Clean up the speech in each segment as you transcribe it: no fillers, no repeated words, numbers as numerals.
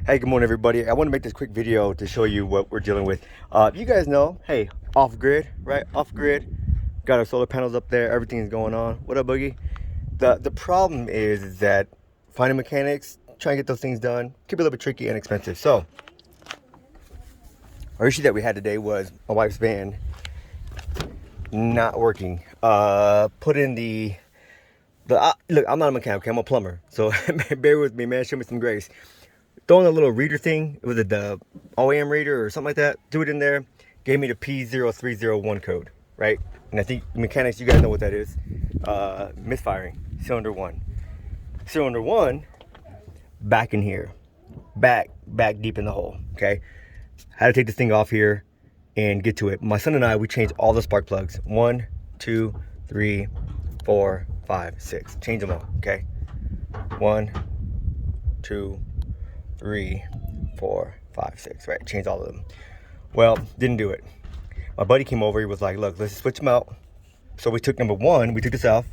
Hey, good morning, everybody. I want to make this quick video to show you what we're dealing with. You guys know, hey, off grid, right? Off grid. Got our solar panels up there. Everything is going on. What up, Boogie? The problem is that finding mechanics, trying to get those things done, can be a little bit tricky and expensive. So, our issue that we had today was my wife's van not working. Put in look, I'm not a mechanic, okay? I'm a plumber. So bear with me, man. Show me some grace. Throwing a little reader thing, was it the OEM reader or something like that? Do it in there. Gave me the P0301 code, right? And I think mechanics, you guys know what that is. Misfiring, cylinder one. Cylinder one, back in here. Back deep in the hole, okay? Had to take this thing off here and get to it. My son and I, we changed all the spark plugs. 1, 2, 3, 4, 5, 6. Change them all, okay? 1, 2, 3, 4, 5, 6, right? Changed all of them. Well, didn't do it. My buddy came over, he was like, look, let's switch them out. So we took number one, we took this off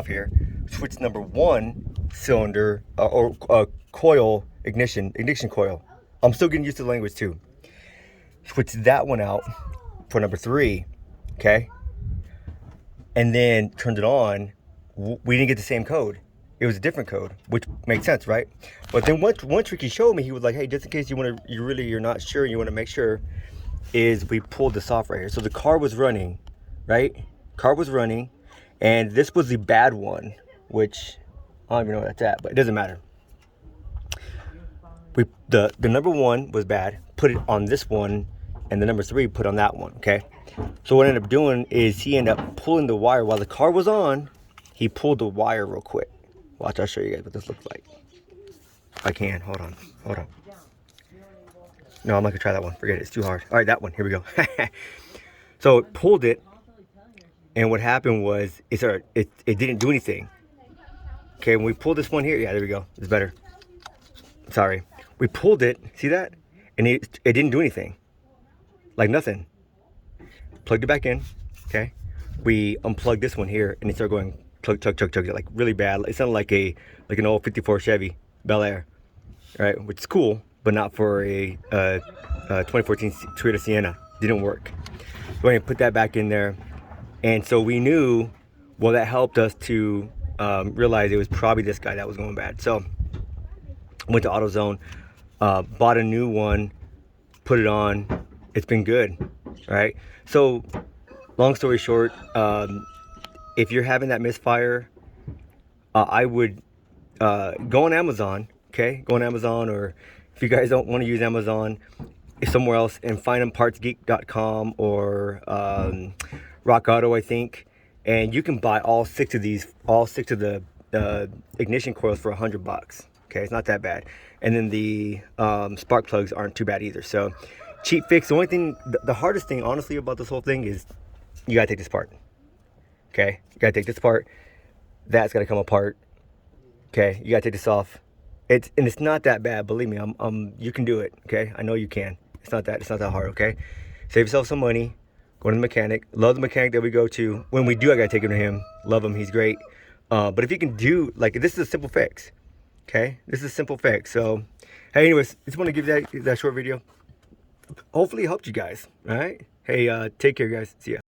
here, switched number one cylinder, coil, ignition coil. I'm still getting used to the language too. Switched that one out for number 3, okay? And then turned it on. We didn't get the same code. It was a different code, which makes sense, right? But then one trick he showed me, he was like, hey, just in case you're not sure, you want to make sure, is we pulled this off right here. So the car was running, right? Car was running, and this was the bad one, which I don't even know where that's at, but it doesn't matter. The number 1 was bad, put it on this one, and the number 3 put on that one, okay? So what I ended up doing is he ended up pulling the wire while the car was on. He pulled the wire real quick. Watch, I'll show you guys what this looks like. I can, hold on. No, I'm not gonna try that one, forget it, it's too hard. All right, that one, here we go. So it pulled it, and what happened was, it didn't do anything. Okay, when we pulled this one here, yeah, there we go, it's better. Sorry. We pulled it, see that? And it didn't do anything. Like nothing. Plugged it back in, okay? We unplugged this one here, and it started going chug, like really bad. It sounded like an old 54 Chevy Bel Air, right? Which is cool, but not for a 2014 Toyota Sienna. Didn't work. So I put that back in there, and so we knew. Well, that helped us to realize it was probably this guy that was going bad. So went to AutoZone, bought a new one, put it on. It's been good, right? So long story short, if you're having that misfire, I would go on Amazon, okay? Go on Amazon, or if you guys don't want to use Amazon, somewhere else, and find them, partsgeek.com or Rock Auto, I think. And you can buy all 6 of the ignition coils for $100. Okay, it's not that bad. And then the spark plugs aren't too bad either. So cheap fix. The only thing, the hardest thing, honestly, about this whole thing is you gotta take this apart. Okay, you gotta take this apart. That's gotta come apart. Okay, you gotta take this off. It's not that bad. Believe me, you can do it. Okay, I know you can. It's not that hard. Okay, save yourself some money. Go to the mechanic. Love the mechanic that we go to. When we do, I gotta take him to him. Love him. He's great. But if you can do, like, this is a simple fix. Okay, this is a simple fix. So, hey, anyways, just want to give that short video. Hopefully it helped you guys. All right. Hey, take care, guys. See ya.